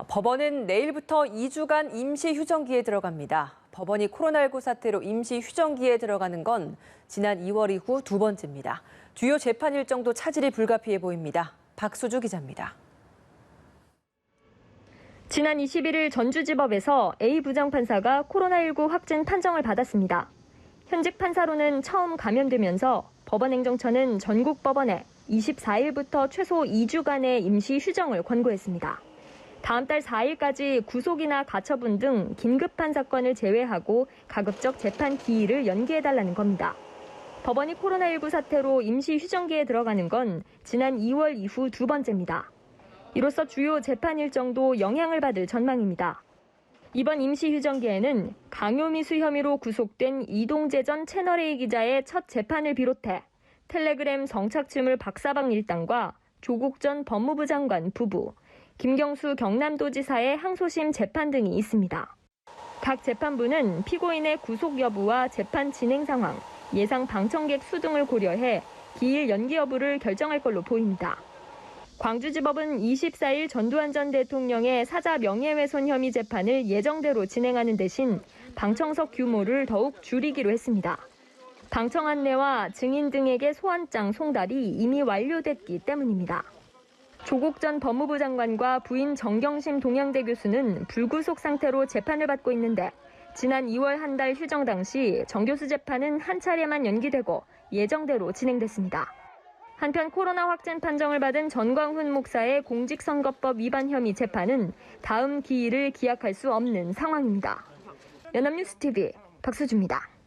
법원은 내일부터 2주간 임시 휴정기에 들어갑니다. 법원이 코로나19 사태로 임시 휴정기에 들어가는 건 지난 2월 이후 두 번째입니다. 주요 재판 일정도 차질이 불가피해 보입니다. 박수주 기자입니다. 지난 21일 전주지법에서 A 부장판사가 코로나19 확진 판정을 받았습니다. 현직 판사로는 처음 감염되면서 법원행정처는 전국 법원에 24일부터 최소 2주간의 임시 휴정을 권고했습니다. 다음 달 4일까지 구속이나 가처분 등 긴급한 사건을 제외하고 가급적 재판 기일을 연기해달라는 겁니다. 법원이 코로나19 사태로 임시 휴정기에 들어가는 건 지난 2월 이후 두 번째입니다. 이로써 주요 재판 일정도 영향을 받을 전망입니다. 이번 임시 휴정기에는 강요미수 혐의로 구속된 이동재 전 채널A 기자의 첫 재판을 비롯해 텔레그램 성착취물 박사방 일당과 조국 전 법무부 장관 부부, 김경수 경남도지사의 항소심 재판 등이 있습니다. 각 재판부는 피고인의 구속 여부와 재판 진행 상황, 예상 방청객 수 등을 고려해 기일 연기 여부를 결정할 걸로 보입니다. 광주지법은 24일 전두환 전 대통령의 사자 명예훼손 혐의 재판을 예정대로 진행하는 대신 방청석 규모를 더욱 줄이기로 했습니다. 방청 안내와 증인 등에게 소환장 송달이 이미 완료됐기 때문입니다. 조국 전 법무부 장관과 부인 정경심 동양대 교수는 불구속 상태로 재판을 받고 있는데 지난 2월 한 달 휴정 당시 정 교수 재판은 한 차례만 연기되고 예정대로 진행됐습니다. 한편 코로나 확진 판정을 받은 전광훈 목사의 공직선거법 위반 혐의 재판은 다음 기일을 기약할 수 없는 상황입니다. 연합뉴스 TV 박수주입니다.